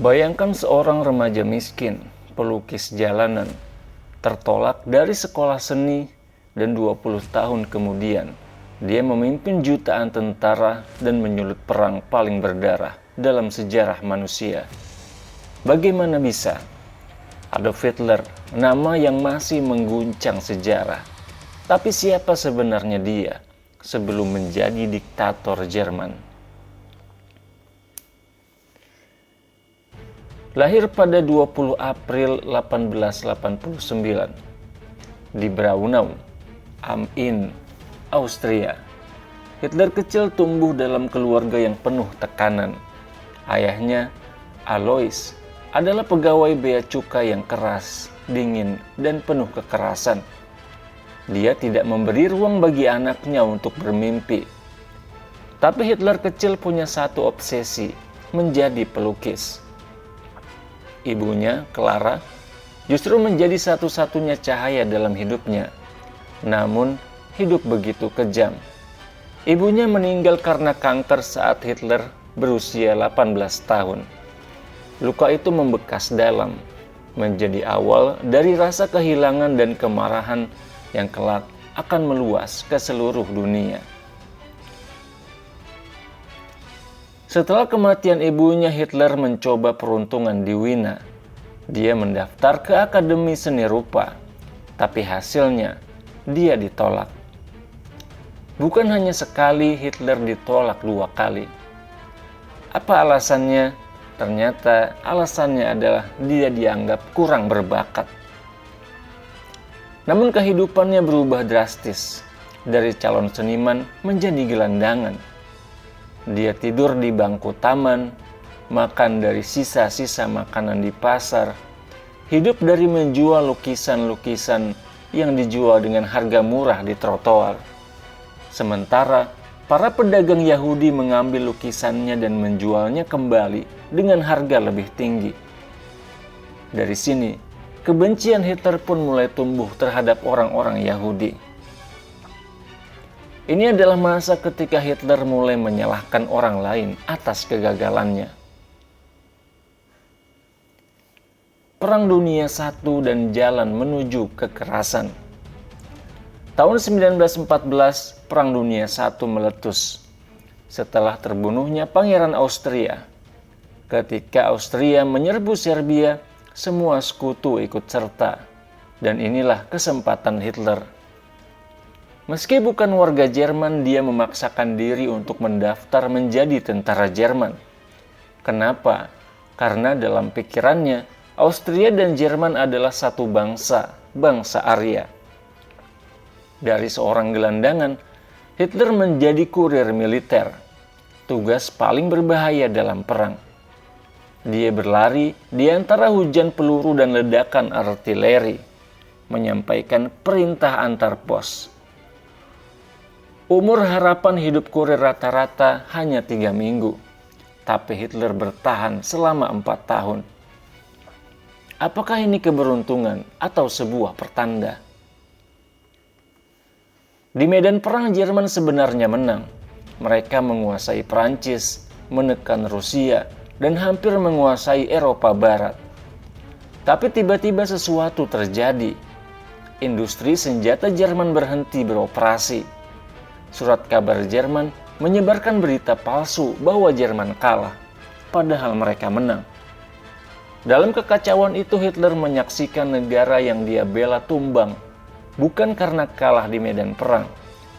Bayangkan seorang remaja miskin, pelukis jalanan, tertolak dari sekolah seni dan 20 tahun kemudian, dia memimpin jutaan tentara dan menyulut perang paling berdarah dalam sejarah manusia. Bagaimana bisa? Adolf Hitler, nama yang masih mengguncang sejarah. Tapi siapa sebenarnya dia sebelum menjadi diktator Jerman? Lahir pada 20 April 1889 di Braunau am Inn, Austria. Hitler kecil tumbuh dalam keluarga yang penuh tekanan. Ayahnya, Alois, adalah pegawai bea cukai yang keras, dingin, dan penuh kekerasan. Dia tidak memberi ruang bagi anaknya untuk bermimpi. Tapi Hitler kecil punya satu obsesi, menjadi pelukis. Ibunya, Clara, justru menjadi satu-satunya cahaya dalam hidupnya. Namun, hidup begitu kejam. Ibunya meninggal karena kanker saat Hitler berusia 18 tahun. Luka itu membekas dalam, menjadi awal dari rasa kehilangan dan kemarahan yang kelak akan meluas ke seluruh dunia. Setelah kematian ibunya, Hitler mencoba peruntungan di Wina. Dia mendaftar ke Akademi Seni Rupa, tapi hasilnya dia ditolak. Bukan hanya sekali, Hitler ditolak 2 kali. Apa alasannya? Ternyata alasannya adalah dia dianggap kurang berbakat. Namun kehidupannya berubah drastis, dari calon seniman menjadi gelandangan. Dia tidur di bangku taman, makan dari sisa-sisa makanan di pasar, hidup dari menjual lukisan-lukisan yang dijual dengan harga murah di trotoar. Sementara para pedagang Yahudi mengambil lukisannya dan menjualnya kembali dengan harga lebih tinggi. Dari sini, kebencian Hitler pun mulai tumbuh terhadap orang-orang Yahudi. Ini adalah masa ketika Hitler mulai menyalahkan orang lain atas kegagalannya. Perang Dunia I dan jalan menuju kekerasan. Tahun 1914, Perang Dunia I meletus setelah terbunuhnya Pangeran Austria. Ketika Austria menyerbu Serbia, semua sekutu ikut serta, dan inilah kesempatan Hitler. Meski bukan warga Jerman, dia memaksakan diri untuk mendaftar menjadi tentara Jerman. Kenapa? Karena dalam pikirannya, Austria dan Jerman adalah satu bangsa, bangsa Arya. Dari seorang gelandangan, Hitler menjadi kurir militer, tugas paling berbahaya dalam perang. Dia berlari di antara hujan peluru dan ledakan artileri, menyampaikan perintah antar pos. Umur harapan hidup kurir rata-rata hanya 3 minggu, tapi Hitler bertahan selama 4 tahun. Apakah ini keberuntungan atau sebuah pertanda? Di medan perang, Jerman sebenarnya menang. Mereka menguasai Prancis, menekan Rusia, dan hampir menguasai Eropa Barat. Tapi tiba-tiba sesuatu terjadi. Industri senjata Jerman berhenti beroperasi. Surat kabar Jerman menyebarkan berita palsu bahwa Jerman kalah, padahal mereka menang. Dalam kekacauan itu, Hitler menyaksikan negara yang dia bela tumbang, bukan karena kalah di medan perang,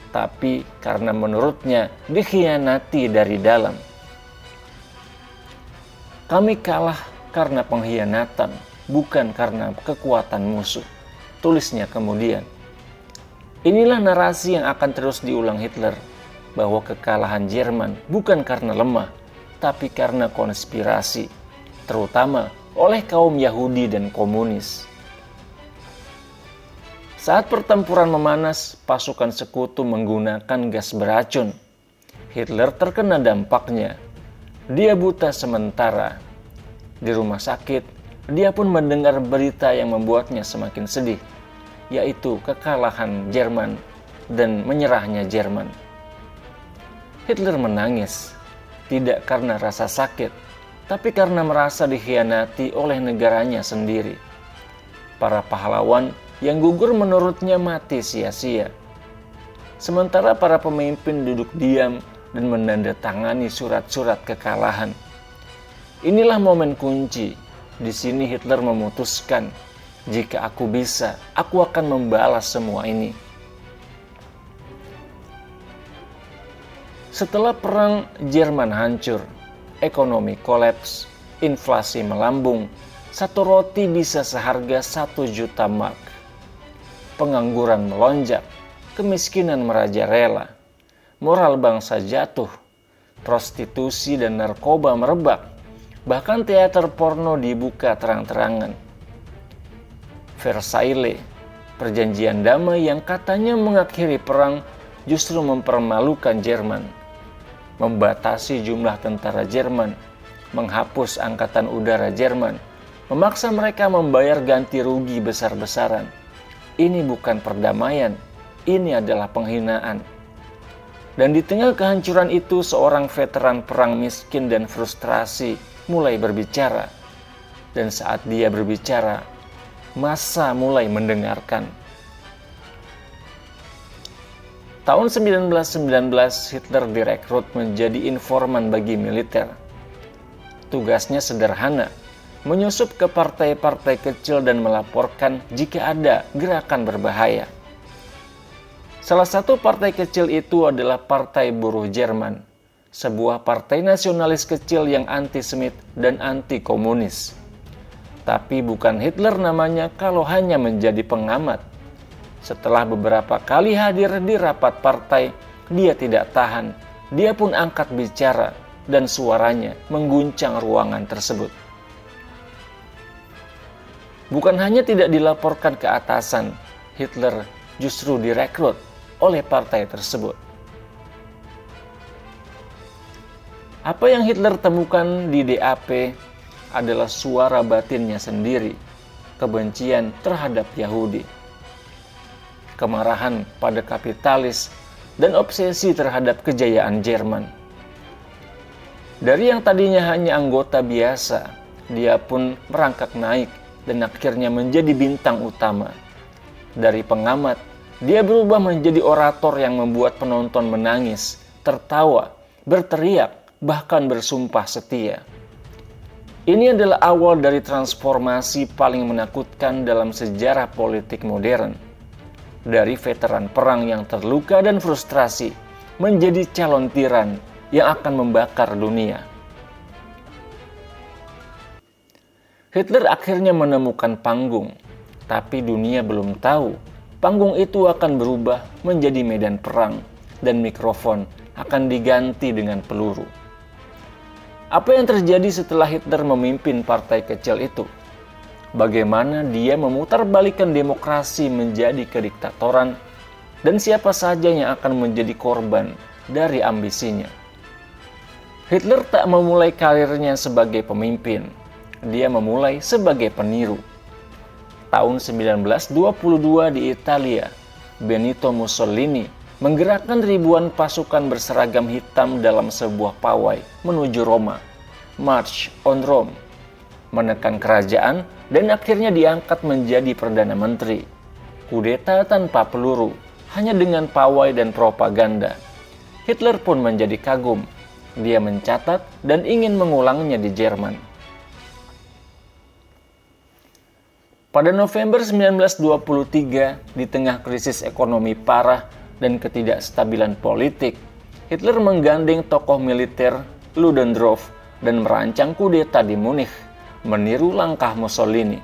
tapi karena menurutnya dikhianati dari dalam. Kami kalah karena pengkhianatan, bukan karena kekuatan musuh, tulisnya kemudian. Inilah narasi yang akan terus diulang Hitler, bahwa kekalahan Jerman bukan karena lemah, tapi karena konspirasi, terutama oleh kaum Yahudi dan komunis. Saat pertempuran memanas, pasukan sekutu menggunakan gas beracun. Hitler terkena dampaknya. Dia buta sementara. Di rumah sakit, dia pun mendengar berita yang membuatnya semakin sedih, yaitu kekalahan Jerman dan menyerahnya Jerman. Hitler menangis, tidak karena rasa sakit, tapi karena merasa dikhianati oleh negaranya sendiri. Para pahlawan yang gugur menurutnya mati sia-sia. Sementara para pemimpin duduk diam dan menandatangani surat-surat kekalahan. Inilah momen kunci. Di sini Hitler memutuskan, jika aku bisa, aku akan membalas semua ini. Setelah perang, Jerman hancur, ekonomi kolaps, inflasi melambung, satu roti bisa seharga 1 juta mark. Pengangguran melonjak, kemiskinan merajalela, moral bangsa jatuh, prostitusi dan narkoba merebak, bahkan teater porno dibuka terang-terangan. Versailles, perjanjian damai yang katanya mengakhiri perang, justru mempermalukan Jerman. Membatasi jumlah tentara Jerman, menghapus angkatan udara Jerman, memaksa mereka membayar ganti rugi besar-besaran. Ini bukan perdamaian, ini adalah penghinaan. Dan di tengah kehancuran itu, seorang veteran perang miskin dan frustrasi mulai berbicara. Dan saat dia berbicara, massa mulai mendengarkan. Tahun 1919, Hitler direkrut menjadi informan bagi militer. Tugasnya sederhana, menyusup ke partai-partai kecil dan melaporkan jika ada gerakan berbahaya. Salah satu partai kecil itu adalah Partai Buruh Jerman, sebuah partai nasionalis kecil yang anti-Semit dan anti-komunis. Tapi bukan Hitler namanya kalau hanya menjadi pengamat. Setelah beberapa kali hadir di rapat partai, dia tidak tahan. Dia pun angkat bicara dan suaranya mengguncang ruangan tersebut. Bukan hanya tidak dilaporkan ke atasan, Hitler justru direkrut oleh partai tersebut. Apa yang Hitler temukan di DAP adalah suara batinnya sendiri, kebencian terhadap Yahudi, kemarahan pada kapitalis, dan obsesi terhadap kejayaan Jerman. Dari yang tadinya hanya anggota biasa, dia pun merangkak naik dan akhirnya menjadi bintang utama. Dari pengamat, dia berubah menjadi orator yang membuat penonton menangis, tertawa, berteriak, bahkan bersumpah setia. Ini adalah awal dari transformasi paling menakutkan dalam sejarah politik modern. Dari veteran perang yang terluka dan frustrasi, menjadi calon tiran yang akan membakar dunia. Hitler akhirnya menemukan panggung, tapi dunia belum tahu panggung itu akan berubah menjadi medan perang dan mikrofon akan diganti dengan peluru. Apa yang terjadi setelah Hitler memimpin partai kecil itu? Bagaimana dia memutarbalikkan demokrasi menjadi kediktatoran, dan siapa saja yang akan menjadi korban dari ambisinya. Hitler tak memulai karirnya sebagai pemimpin, dia memulai sebagai peniru. Tahun 1922 di Italia, Benito Mussolini menggerakkan ribuan pasukan berseragam hitam dalam sebuah pawai menuju Roma, March on Rome, menekan kerajaan dan akhirnya diangkat menjadi Perdana Menteri. Kudeta tanpa peluru, hanya dengan pawai dan propaganda. Hitler pun menjadi kagum. Dia mencatat dan ingin mengulangnya di Jerman. Pada November 1923, di tengah krisis ekonomi parah dan ketidakstabilan politik, Hitler menggandeng tokoh militer Ludendorff dan merancang kudeta di Munich, meniru langkah Mussolini.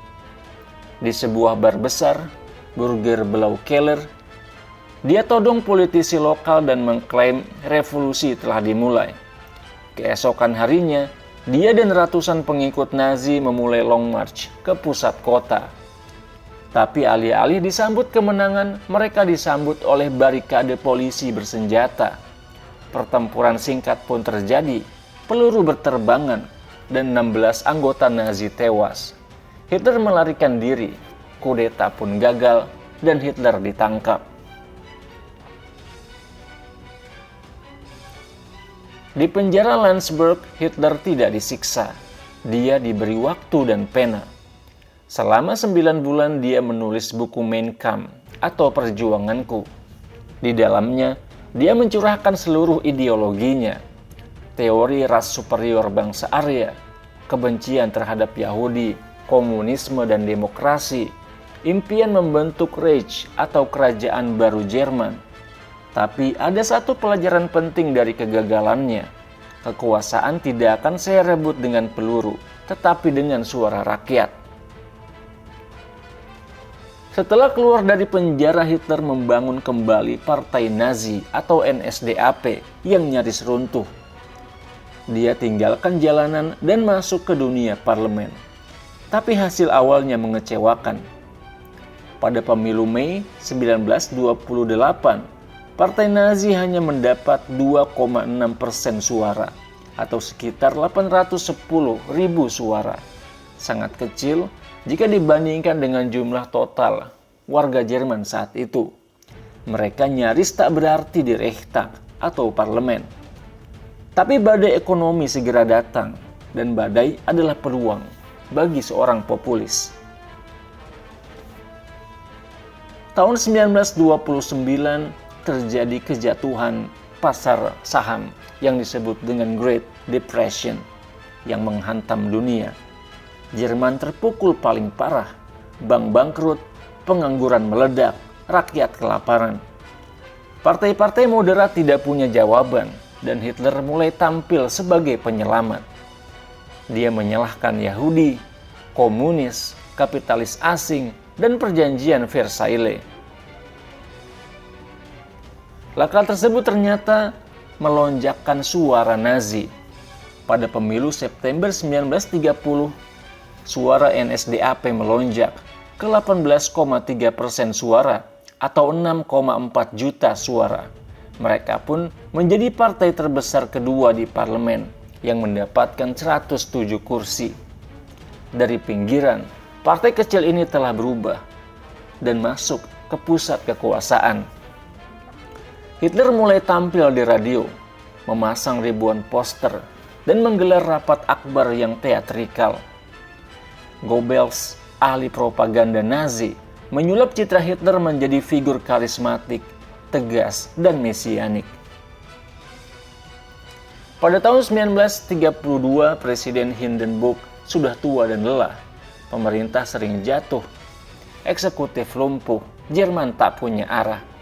Di sebuah bar besar, Burger Blau Keller, dia todong politisi lokal dan mengklaim revolusi telah dimulai. Keesokan harinya, dia dan ratusan pengikut Nazi memulai Long March ke pusat kota. Tapi alih-alih disambut kemenangan, mereka disambut oleh barikade polisi bersenjata. Pertempuran singkat pun terjadi, peluru berterbangan, dan 16 anggota Nazi tewas. Hitler melarikan diri, kudeta pun gagal, dan Hitler ditangkap. Di penjara Landsberg, Hitler tidak disiksa. Dia diberi waktu dan pena. Selama 9 bulan dia menulis buku Mein Kampf atau Perjuanganku. Di dalamnya, dia mencurahkan seluruh ideologinya, teori ras superior bangsa Arya, kebencian terhadap Yahudi, komunisme dan demokrasi, impian membentuk Reich atau kerajaan baru Jerman. Tapi ada satu pelajaran penting dari kegagalannya. Kekuasaan tidak akan saya rebut dengan peluru, tetapi dengan suara rakyat. Setelah keluar dari penjara, Hitler membangun kembali Partai Nazi atau NSDAP yang nyaris runtuh. Dia tinggalkan jalanan dan masuk ke dunia parlemen. Tapi hasil awalnya mengecewakan. Pada pemilu Mei 1928, Partai Nazi hanya mendapat 2,6% suara atau sekitar 810.000 suara. Sangat kecil jika dibandingkan dengan jumlah total warga Jerman saat itu. Mereka nyaris tak berarti di Reichstag atau parlemen. Tapi badai ekonomi segera datang, dan badai adalah peluang bagi seorang populis. Tahun 1929 terjadi kejatuhan pasar saham yang disebut dengan Great Depression yang menghantam dunia. Jerman terpukul paling parah, bank bangkrut, pengangguran meledak, rakyat kelaparan. Partai-partai moderat tidak punya jawaban, dan Hitler mulai tampil sebagai penyelamat. Dia menyalahkan Yahudi, komunis, kapitalis asing, dan perjanjian Versailles. Langkah tersebut ternyata melonjakkan suara Nazi. Pada pemilu September 1930, suara NSDAP melonjak ke 18,3% suara atau 6,4 juta suara. Mereka pun menjadi partai terbesar kedua di parlemen yang mendapatkan 107 kursi. Dari pinggiran, partai kecil ini telah berubah dan masuk ke pusat kekuasaan. Hitler mulai tampil di radio, memasang ribuan poster, dan menggelar rapat akbar yang teatrikal. Goebbels, ahli propaganda Nazi, menyulap citra Hitler menjadi figur karismatik, tegas, dan mesianik. Pada tahun 1932, Presiden Hindenburg sudah tua dan lelah. Pemerintah sering jatuh, eksekutif lumpuh, Jerman tak punya arah.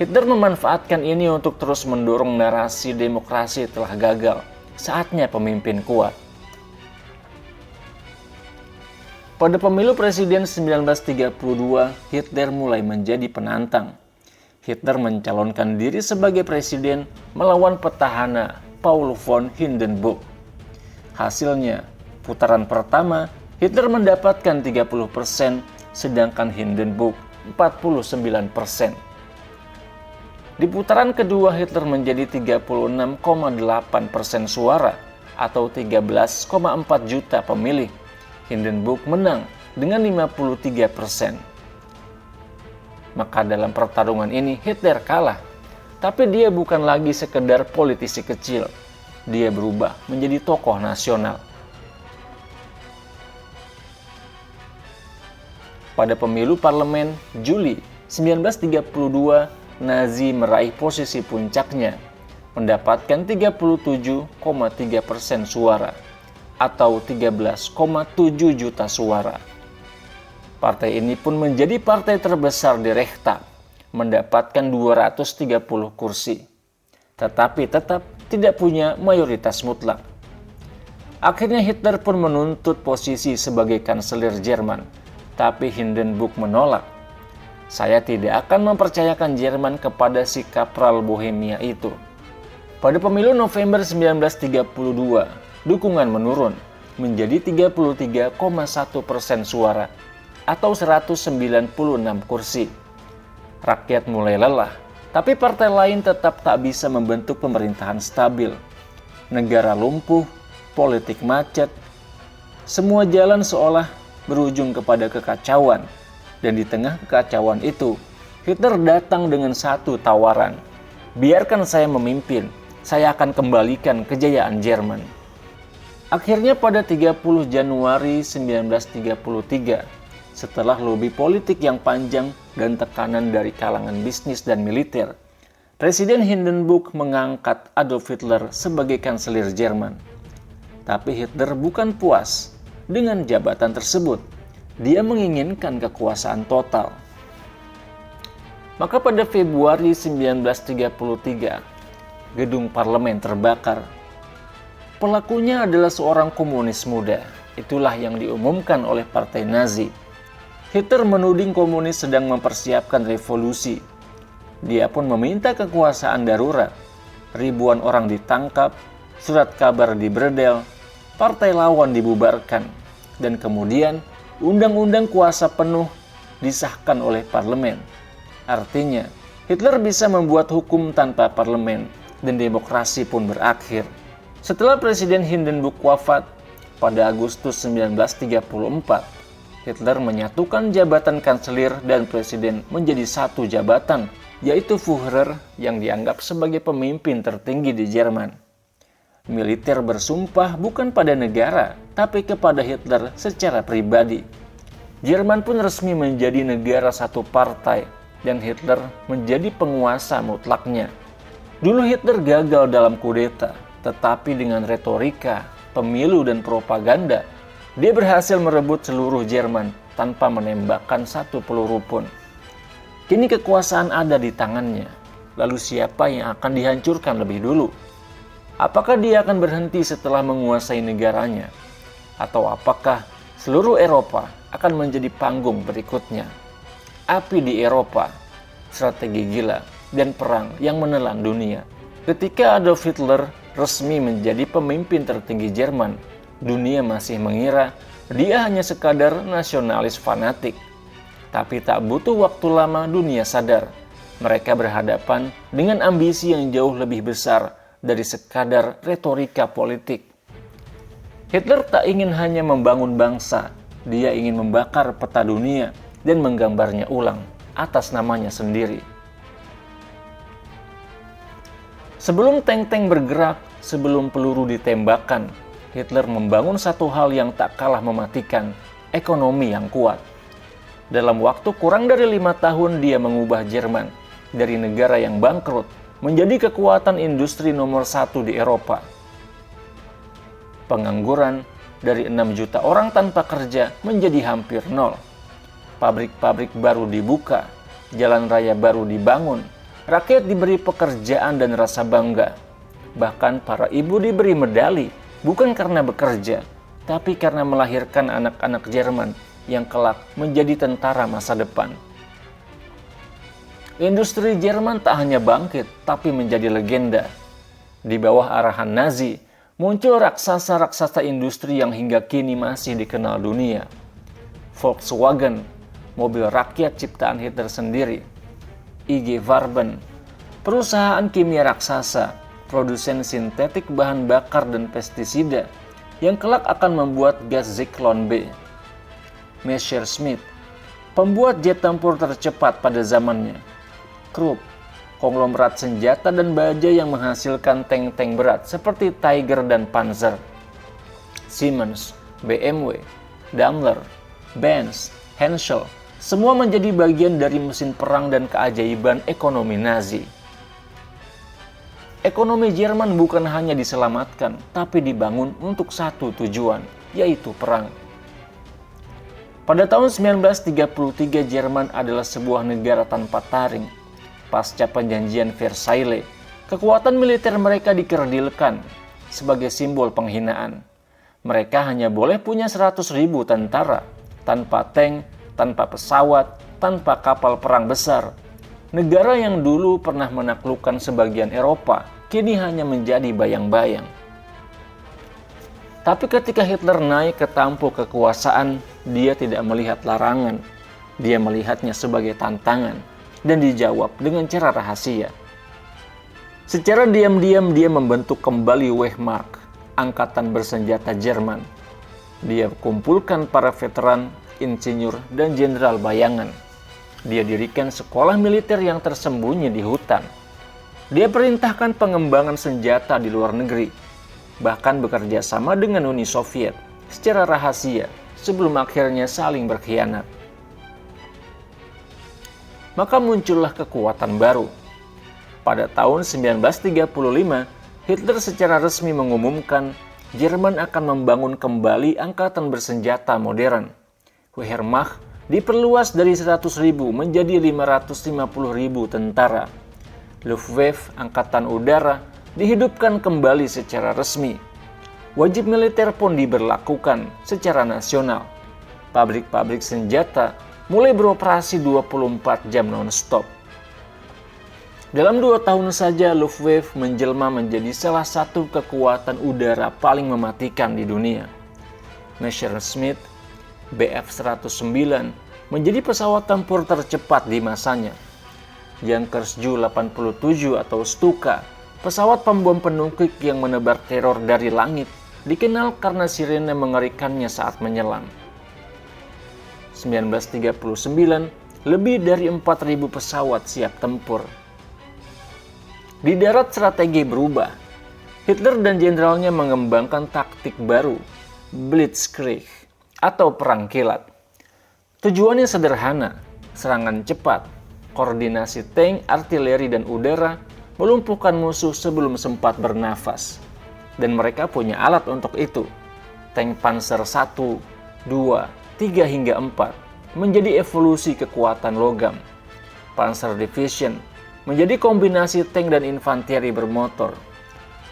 Hitler memanfaatkan ini untuk terus mendorong narasi demokrasi telah gagal. Saatnya pemimpin kuat. Pada pemilu presiden 1932, Hitler mulai menjadi penantang. Hitler mencalonkan diri sebagai presiden melawan petahana Paul von Hindenburg. Hasilnya, putaran pertama, Hitler mendapatkan 30%, sedangkan Hindenburg 49%. Di putaran kedua, Hitler menjadi 36,8% suara atau 13,4 juta pemilih. Hindenburg menang dengan 53%. Maka dalam pertarungan ini Hitler kalah. Tapi dia bukan lagi sekedar politisi kecil. Dia berubah menjadi tokoh nasional. Pada pemilu parlemen Juli 1932, Nazi meraih posisi puncaknya, mendapatkan 37,3% suara atau 13,7 juta suara. Partai ini pun menjadi partai terbesar di Reichstag, mendapatkan 230 kursi, tetapi tetap tidak punya mayoritas mutlak. Akhirnya Hitler pun menuntut posisi sebagai kanselir Jerman, tapi Hindenburg menolak. Saya tidak akan mempercayakan Jerman kepada si kapral Bohemia itu. Pada pemilu November 1932, dukungan menurun menjadi 33,1% suara atau 196 kursi. Rakyat mulai lelah, tapi partai lain tetap tak bisa membentuk pemerintahan stabil. Negara lumpuh, politik macet, semua jalan seolah berujung kepada kekacauan. Dan di tengah kekacauan itu, Hitler datang dengan satu tawaran. Biarkan saya memimpin, saya akan kembalikan kejayaan Jerman. Akhirnya pada 30 Januari 1933, setelah lobi politik yang panjang dan tekanan dari kalangan bisnis dan militer, Presiden Hindenburg mengangkat Adolf Hitler sebagai kanselir Jerman. Tapi Hitler bukan puas dengan jabatan tersebut. Dia menginginkan kekuasaan total. Maka pada Februari 1933, gedung parlemen terbakar. Pelakunya adalah seorang komunis muda. Itulah yang diumumkan oleh Partai Nazi. Hitler menuding komunis sedang mempersiapkan revolusi. Dia pun meminta kekuasaan darurat. Ribuan orang ditangkap, surat kabar dibredel, partai lawan dibubarkan, dan kemudian undang-undang kuasa penuh disahkan oleh parlemen. Artinya, Hitler bisa membuat hukum tanpa parlemen, dan demokrasi pun berakhir. Setelah Presiden Hindenburg wafat pada Agustus 1934, Hitler menyatukan jabatan kanselir dan presiden menjadi satu jabatan, yaitu Führer yang dianggap sebagai pemimpin tertinggi di Jerman. Militer bersumpah bukan pada negara, tapi kepada Hitler secara pribadi. Jerman pun resmi menjadi negara satu partai, dan Hitler menjadi penguasa mutlaknya. Dulu Hitler gagal dalam kudeta, tetapi dengan retorika, pemilu, dan propaganda, dia berhasil merebut seluruh Jerman tanpa menembakkan satu peluru pun. Kini kekuasaan ada di tangannya. Lalu siapa yang akan dihancurkan lebih dulu? Apakah dia akan berhenti setelah menguasai negaranya? Atau apakah seluruh Eropa akan menjadi panggung berikutnya? Api di Eropa, strategi gila, dan perang yang menelan dunia. Ketika Adolf Hitler resmi menjadi pemimpin tertinggi Jerman, dunia masih mengira dia hanya sekadar nasionalis fanatik. Tapi tak butuh waktu lama dunia sadar, mereka berhadapan dengan ambisi yang jauh lebih besar dari sekadar retorika politik. Hitler tak ingin hanya membangun bangsa, dia ingin membakar peta dunia dan menggambarnya ulang atas namanya sendiri. Sebelum tank-tank bergerak, sebelum peluru ditembakkan, Hitler membangun satu hal yang tak kalah mematikan, ekonomi yang kuat. Dalam waktu kurang dari 5 tahun, dia mengubah Jerman dari negara yang bangkrut menjadi kekuatan industri nomor 1 di Eropa. Pengangguran dari 6 juta orang tanpa kerja menjadi hampir nol. Pabrik-pabrik baru dibuka, jalan raya baru dibangun, rakyat diberi pekerjaan dan rasa bangga. Bahkan para ibu diberi medali, bukan karena bekerja, tapi karena melahirkan anak-anak Jerman yang kelak menjadi tentara masa depan. Industri Jerman tak hanya bangkit, tapi menjadi legenda. Di bawah arahan Nazi, muncul raksasa-raksasa industri yang hingga kini masih dikenal dunia. Volkswagen, mobil rakyat ciptaan Hitler sendiri. IG Farben, perusahaan kimia raksasa, produsen sintetik bahan bakar dan pestisida yang kelak akan membuat gas Zyklon B. Messerschmitt, pembuat jet tempur tercepat pada zamannya. Krupp, konglomerat senjata dan baja yang menghasilkan tank-tank berat seperti Tiger dan Panzer. Siemens, BMW, Daimler, Benz, Henschel, semua menjadi bagian dari mesin perang dan keajaiban ekonomi Nazi. Ekonomi Jerman bukan hanya diselamatkan, tapi dibangun untuk satu tujuan, yaitu perang. Pada tahun 1933, Jerman adalah sebuah negara tanpa taring. Pasca perjanjian Versailles, kekuatan militer mereka dikerdilkan sebagai simbol penghinaan. Mereka hanya boleh punya 100.000 tentara, tanpa tank, tanpa pesawat, tanpa kapal perang besar. Negara yang dulu pernah menaklukkan sebagian Eropa, kini hanya menjadi bayang-bayang. Tapi ketika Hitler naik ke tampuk kekuasaan, dia tidak melihat larangan. Dia melihatnya sebagai tantangan dan dijawab dengan cara rahasia. Secara diam-diam dia membentuk kembali Wehrmacht, angkatan bersenjata Jerman. Dia kumpulkan para veteran, insinyur, dan jenderal bayangan. Dia dirikan sekolah militer yang tersembunyi di hutan. Dia perintahkan pengembangan senjata di luar negeri. bahkan bekerja sama dengan Uni Soviet secara rahasia sebelum akhirnya saling berkhianat. Maka muncullah kekuatan baru. Pada tahun 1935, Hitler secara resmi mengumumkan Jerman akan membangun kembali angkatan bersenjata modern. Wehrmacht diperluas dari 100.000 menjadi 550.000 tentara. Luftwaffe, angkatan udara, dihidupkan kembali secara resmi. Wajib militer pun diberlakukan secara nasional. Pabrik-pabrik senjata mulai beroperasi 24 jam non-stop. Dalam 2 tahun saja, Luftwaffe menjelma menjadi salah satu kekuatan udara paling mematikan di dunia. Messerschmitt Bf-109 menjadi pesawat tempur tercepat di masanya. Junkers Ju-87 atau Stuka, pesawat pembom penungkik yang menebar teror dari langit, dikenal karena sirene mengerikannya saat menyelam. 1939, lebih dari 4.000 pesawat siap tempur. Di darat strategi berubah. Hitler dan jenderalnya mengembangkan taktik baru, Blitzkrieg atau perang kilat. Tujuannya sederhana, serangan cepat, koordinasi tank, artileri, dan udara, melumpuhkan musuh sebelum sempat bernafas. Dan mereka punya alat untuk itu. Tank Panzer 1, 2, 3 hingga 4 menjadi evolusi kekuatan logam. Panzer Division menjadi kombinasi tank dan infanteri bermotor.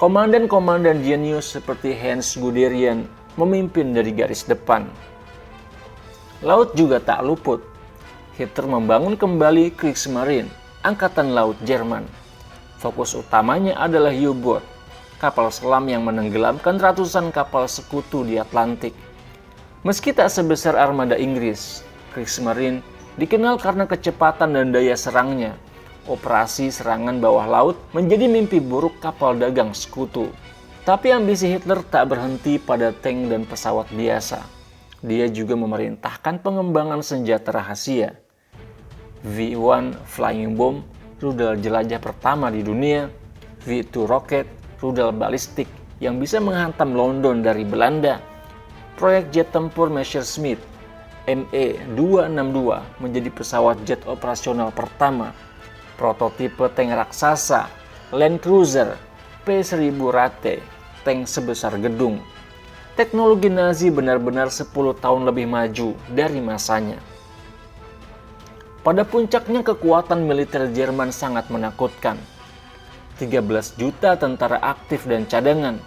Komandan-komandan jenius seperti Hans Guderian memimpin dari garis depan. Laut juga tak luput. Hitler membangun kembali Kriegsmarine, Angkatan Laut Jerman. Fokus utamanya adalah U-boat, kapal selam yang menenggelamkan ratusan kapal sekutu di Atlantik. Meski tak sebesar armada Inggris, Kriegsmarine dikenal karena kecepatan dan daya serangnya. Operasi serangan bawah laut menjadi mimpi buruk kapal dagang sekutu. Tapi ambisi Hitler tak berhenti pada tank dan pesawat biasa. Dia juga memerintahkan pengembangan senjata rahasia. V1 Flying Bomb, rudal jelajah pertama di dunia. V2 Rocket, rudal balistik yang bisa menghantam London dari Belanda. Proyek jet tempur Messerschmitt Me-262 menjadi pesawat jet operasional pertama. Prototipe tank raksasa Land Cruiser P-1000 Rate, tank sebesar gedung. Teknologi Nazi benar-benar 10 tahun lebih maju dari masanya. Pada puncaknya kekuatan militer Jerman sangat menakutkan. 13 juta tentara aktif dan cadangan,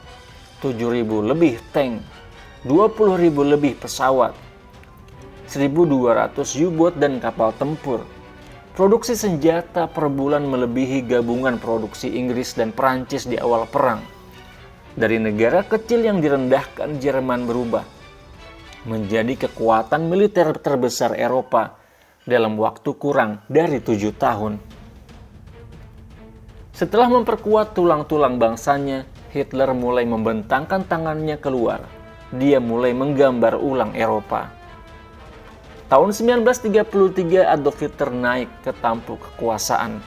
7.000 lebih tank, 20.000 lebih pesawat, 1.200 U-boat dan kapal tempur. Produksi senjata per bulan melebihi gabungan produksi Inggris dan Prancis di awal perang. Dari negara kecil yang direndahkan, Jerman berubah menjadi kekuatan militer terbesar Eropa dalam waktu kurang dari 7 tahun. Setelah memperkuat tulang-tulang bangsanya, Hitler mulai membentangkan tangannya keluar. Dia mulai menggambar ulang Eropa. Tahun 1933 Adolf Hitler naik ke tampuk kekuasaan.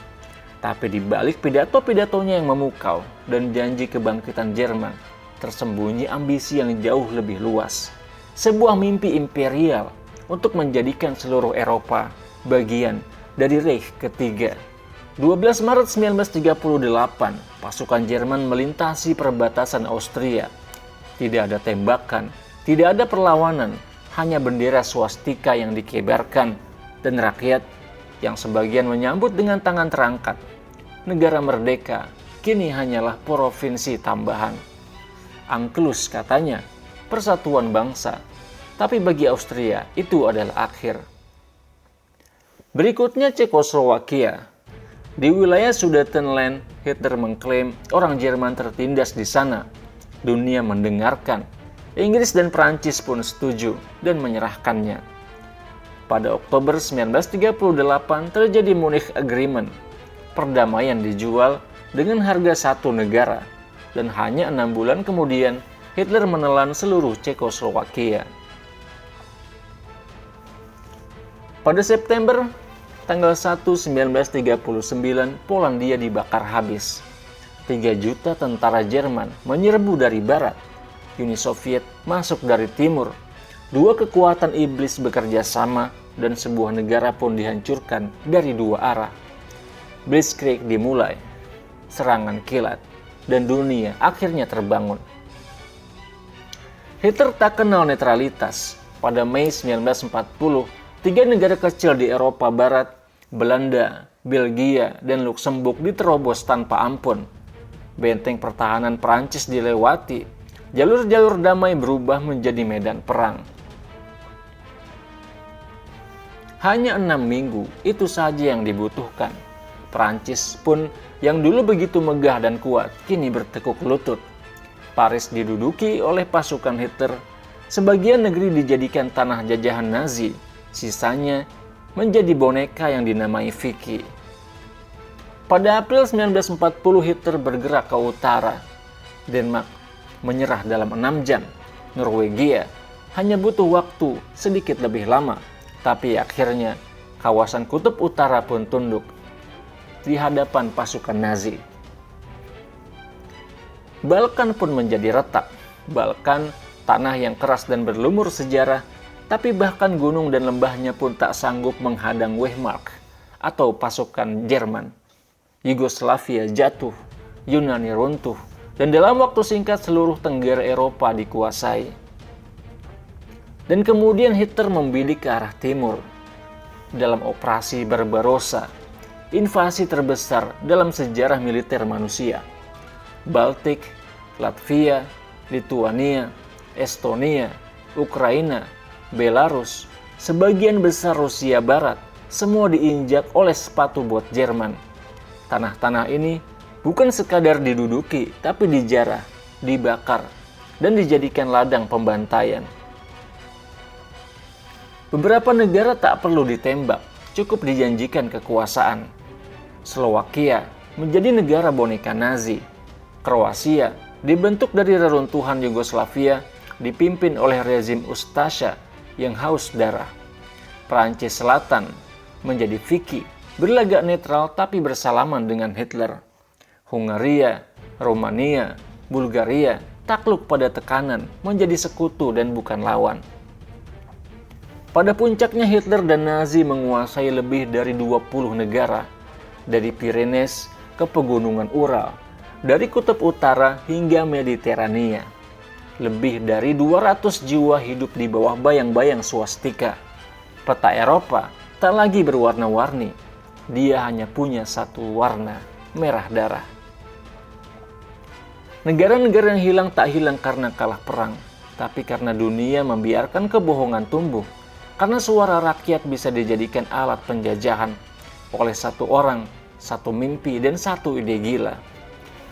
Tapi di balik pidato-pidatonya yang memukau dan janji kebangkitan Jerman, tersembunyi ambisi yang jauh lebih luas. Sebuah mimpi imperial untuk menjadikan seluruh Eropa bagian dari Reich ketiga. 12 Maret 1938, pasukan Jerman melintasi perbatasan Austria. Tidak ada tembakan, tidak ada perlawanan, hanya bendera swastika yang dikebarkan dan rakyat yang sebagian menyambut dengan tangan terangkat. Negara merdeka kini hanyalah provinsi tambahan. Angklus katanya, persatuan bangsa. Tapi bagi Austria itu adalah akhir. Berikutnya Cekoslowakia. Di wilayah Sudetenland, Hitler mengklaim orang Jerman tertindas di sana. Dunia mendengarkan. Inggris dan Prancis pun setuju dan menyerahkannya. Pada Oktober 1938 terjadi Munich Agreement. Perdamaian dijual dengan harga satu negara. Dan hanya 6 bulan kemudian Hitler menelan seluruh Cekoslowakia. Pada September tanggal 1 1939, Polandia dibakar habis. 3 juta tentara Jerman menyerbu dari barat, Uni Soviet masuk dari timur. Dua kekuatan iblis bekerja sama dan sebuah negara pun dihancurkan dari dua arah. Blitzkrieg dimulai, serangan kilat, dan dunia akhirnya terbangun. Hitler tak kenal netralitas. Pada Mei 1940, 3 negara kecil di Eropa Barat, Belanda, Belgia, dan Luksemburg diterobos tanpa ampun. Benteng pertahanan Prancis dilewati. Jalur-jalur damai berubah menjadi medan perang. Hanya 6 minggu, itu saja yang dibutuhkan. Prancis pun yang dulu begitu megah dan kuat, kini bertekuk lutut. Paris diduduki oleh pasukan Hitler. Sebagian negeri dijadikan tanah jajahan Nazi. Sisanya menjadi boneka yang dinamai Vicky. Pada April 1940 Hitler bergerak ke utara. Denmark menyerah dalam 6 jam. Norwegia hanya butuh waktu sedikit lebih lama. Tapi akhirnya kawasan kutub utara pun tunduk di hadapan pasukan Nazi. Balkan pun menjadi retak. Balkan, tanah yang keras dan berlumur sejarah, tapi bahkan gunung dan lembahnya pun tak sanggup menghadang Wehrmacht atau pasukan Jerman. Yugoslavia jatuh, Yunani runtuh, dan dalam waktu singkat seluruh tenggara Eropa dikuasai. Dan kemudian Hitler membidik ke arah timur. Dalam operasi Barbarossa, invasi terbesar dalam sejarah militer manusia. Baltik, Latvia, Lituania, Estonia, Ukraina, Belarus, sebagian besar Rusia Barat, semua diinjak oleh sepatu bot Jerman. Tanah-tanah ini bukan sekadar diduduki, tapi dijarah, dibakar, dan dijadikan ladang pembantaian. Beberapa negara tak perlu ditembak, cukup dijanjikan kekuasaan. Slovakia menjadi negara boneka Nazi. Kroasia dibentuk dari reruntuhan Yugoslavia, dipimpin oleh rezim Ustasha yang haus darah. Prancis Selatan menjadi Vicky, berlagak netral tapi bersalaman dengan Hitler. Hungaria, Romania, Bulgaria takluk pada tekanan, menjadi sekutu dan bukan lawan. Pada puncaknya Hitler dan Nazi menguasai lebih dari 20 negara, dari Pyrenees ke pegunungan Ural, dari kutub utara hingga Mediterania. Lebih dari 200 jiwa hidup di bawah bayang-bayang swastika. Peta Eropa tak lagi berwarna-warni. Dia hanya punya satu warna, merah darah. Negara-negara yang hilang tak hilang karena kalah perang, tapi karena dunia membiarkan kebohongan tumbuh. Karena suara rakyat bisa dijadikan alat penjajahan oleh satu orang, satu mimpi, dan satu ide gila.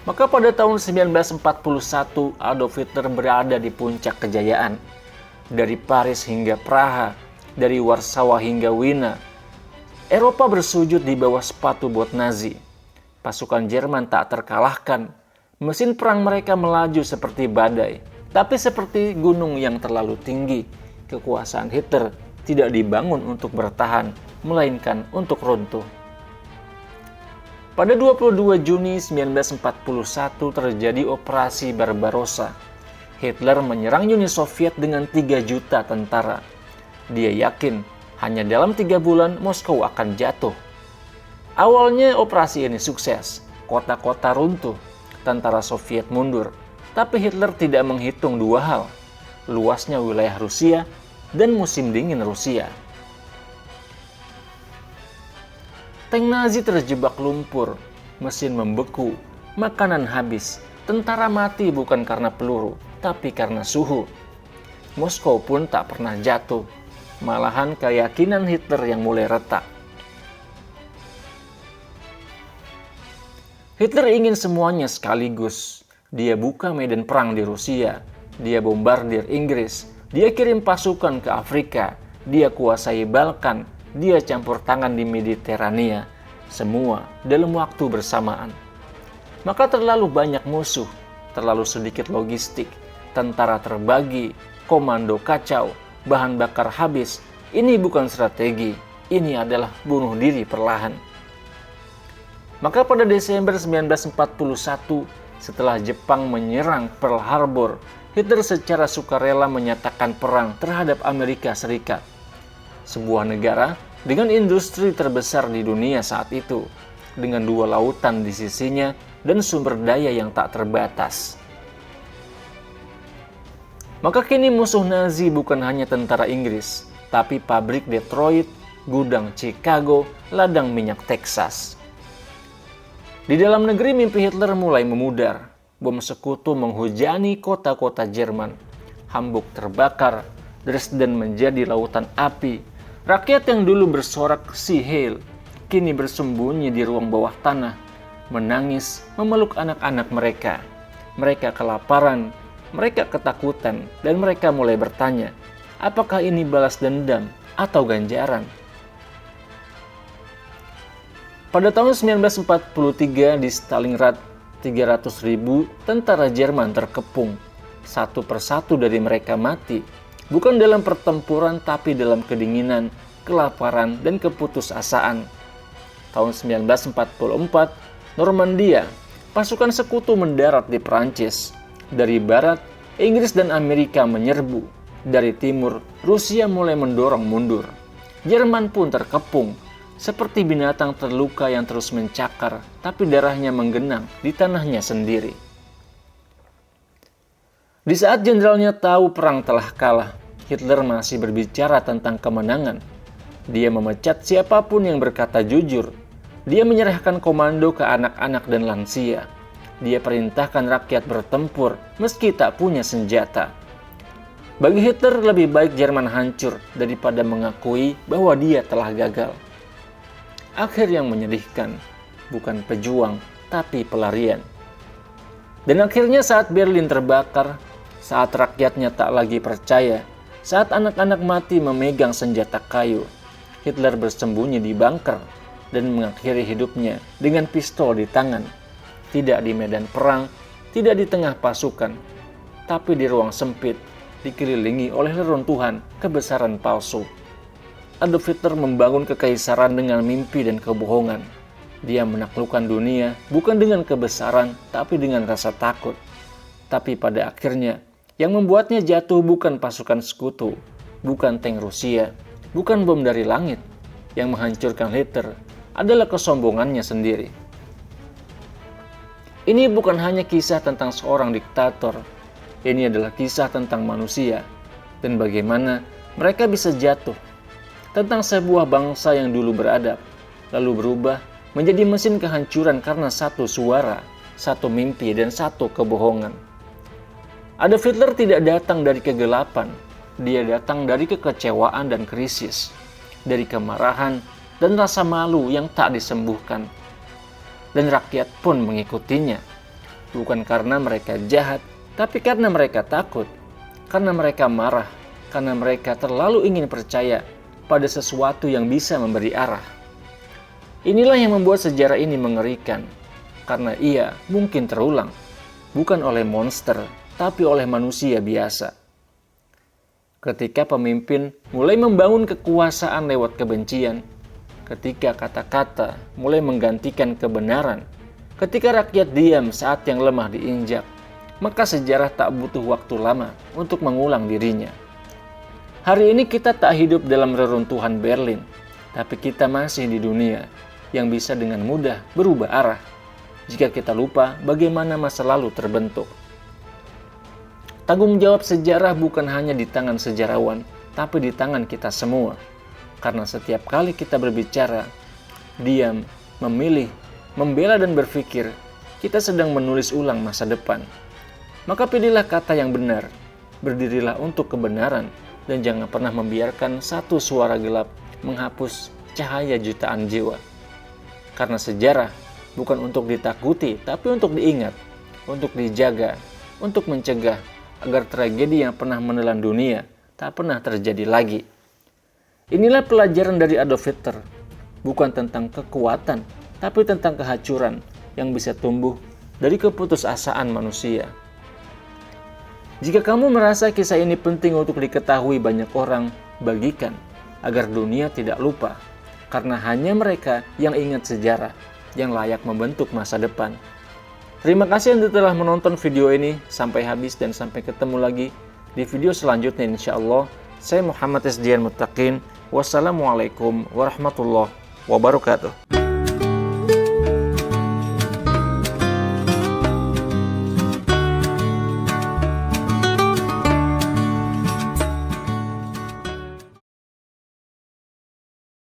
Maka pada tahun 1941 Adolf Hitler berada di puncak kejayaan. Dari Paris hingga Praha, dari Warsawa hingga Wina, Eropa bersujud di bawah sepatu bot Nazi. Pasukan Jerman tak terkalahkan. Mesin perang mereka melaju seperti badai, tapi seperti gunung yang terlalu tinggi. Kekuasaan Hitler tidak dibangun untuk bertahan, melainkan untuk runtuh. Pada 22 Juni 1941 terjadi operasi Barbarossa. Hitler menyerang Uni Soviet dengan 3 juta tentara. Dia yakin hanya dalam 3 bulan Moskow akan jatuh. Awalnya operasi ini sukses, kota-kota runtuh, tentara Soviet mundur. Tapi Hitler tidak menghitung dua hal, luasnya wilayah Rusia dan musim dingin Rusia. Tank Nazi terjebak lumpur, mesin membeku, makanan habis, tentara mati bukan karena peluru, tapi karena suhu. Moskow pun tak pernah jatuh, malahan keyakinan Hitler yang mulai retak. Hitler ingin semuanya sekaligus. Dia buka medan perang di Rusia, dia bombardir Inggris, dia kirim pasukan ke Afrika, dia kuasai Balkan, dia campur tangan di Mediterania, semua dalam waktu bersamaan. Maka terlalu banyak musuh, terlalu sedikit logistik, tentara terbagi, komando kacau, bahan bakar habis. Ini bukan strategi, ini adalah bunuh diri perlahan. Maka pada Desember 1941, setelah Jepang menyerang Pearl Harbor, Hitler secara sukarela menyatakan perang terhadap Amerika Serikat, sebuah negara dengan industri terbesar di dunia saat itu, dengan 2 lautan di sisinya dan sumber daya yang tak terbatas. Maka kini musuh Nazi bukan hanya tentara Inggris, tapi pabrik Detroit, gudang Chicago, ladang minyak Texas. Di dalam negeri mimpi Hitler mulai memudar. Bom sekutu menghujani kota-kota Jerman. Hamburg terbakar, Dresden menjadi lautan api. Rakyat yang dulu bersorak "Sieg Heil" kini bersembunyi di ruang bawah tanah, menangis memeluk anak-anak mereka. Mereka kelaparan, mereka ketakutan, dan mereka mulai bertanya, apakah ini balas dendam atau ganjaran? Pada tahun 1943 di Stalingrad, 300.000 tentara Jerman terkepung. Satu persatu dari mereka mati, bukan dalam pertempuran tapi dalam kedinginan, kelaparan, dan keputusasaan. Tahun 1944, Normandia, pasukan sekutu mendarat di Prancis. Dari barat, Inggris dan Amerika menyerbu. Dari timur, Rusia mulai mendorong mundur. Jerman pun terkepung, seperti binatang terluka yang terus mencakar, tapi darahnya menggenang di tanahnya sendiri. Di saat jenderalnya tahu perang telah kalah, Hitler masih berbicara tentang kemenangan. Dia memecat siapapun yang berkata jujur. Dia menyerahkan komando ke anak-anak dan lansia. Dia perintahkan rakyat bertempur meski tak punya senjata. Bagi Hitler lebih baik Jerman hancur daripada mengakui bahwa dia telah gagal. Akhir yang menyedihkan, bukan pejuang, tapi pelarian. Dan akhirnya saat Berlin terbakar, saat rakyatnya tak lagi percaya, saat anak-anak mati memegang senjata kayu, Hitler bersembunyi di bunker dan mengakhiri hidupnya dengan pistol di tangan. Tidak di medan perang, tidak di tengah pasukan, tapi di ruang sempit, dikelilingi oleh reruntuhan kebesaran palsu. Adolf Hitler membangun kekaisaran dengan mimpi dan kebohongan. Dia menaklukkan dunia bukan dengan kebesaran, tapi dengan rasa takut. Tapi pada akhirnya, yang membuatnya jatuh bukan pasukan sekutu, bukan tank Rusia, bukan bom dari langit. Yang menghancurkan Hitler adalah kesombongannya sendiri. Ini bukan hanya kisah tentang seorang diktator. Ini adalah kisah tentang manusia dan bagaimana mereka bisa jatuh. Tentang sebuah bangsa yang dulu beradab, lalu berubah menjadi mesin kehancuran karena satu suara, satu mimpi, dan satu kebohongan. Adolf Hitler tidak datang dari kegelapan, dia datang dari kekecewaan dan krisis, dari kemarahan dan rasa malu yang tak disembuhkan. Dan rakyat pun mengikutinya, bukan karena mereka jahat, tapi karena mereka takut, karena mereka marah, karena mereka terlalu ingin percaya pada sesuatu yang bisa memberi arah. Inilah yang membuat sejarah ini mengerikan, karena ia mungkin terulang, bukan oleh monster, tapi oleh manusia biasa. Ketika pemimpin mulai membangun kekuasaan lewat kebencian, ketika kata-kata mulai menggantikan kebenaran, ketika rakyat diam saat yang lemah diinjak, maka sejarah tak butuh waktu lama untuk mengulang dirinya. Hari ini kita tak hidup dalam reruntuhan Berlin, tapi kita masih di dunia yang bisa dengan mudah berubah arah jika kita lupa bagaimana masa lalu terbentuk. Tanggung jawab sejarah bukan hanya di tangan sejarawan, tapi di tangan kita semua. Karena setiap kali kita berbicara, diam, memilih, membela dan berpikir, kita sedang menulis ulang masa depan. Maka pilihlah kata yang benar, berdirilah untuk kebenaran, dan jangan pernah membiarkan satu suara gelap menghapus cahaya jutaan jiwa. Karena sejarah bukan untuk ditakuti, tapi untuk diingat, untuk dijaga, untuk mencegah, agar tragedi yang pernah menelan dunia tak pernah terjadi lagi. Inilah pelajaran dari Adolf Hitler, bukan tentang kekuatan, tapi tentang kehancuran yang bisa tumbuh dari keputusasaan manusia. Jika kamu merasa kisah ini penting untuk diketahui banyak orang, bagikan agar dunia tidak lupa, karena hanya mereka yang ingat sejarah. yang layak membentuk masa depan. Terima kasih Anda telah menonton video ini sampai habis dan sampai ketemu lagi di video selanjutnya insyaallah. Saya Muhammad Isdian Muttaqin. Wassalamualaikum warahmatullahi wabarakatuh.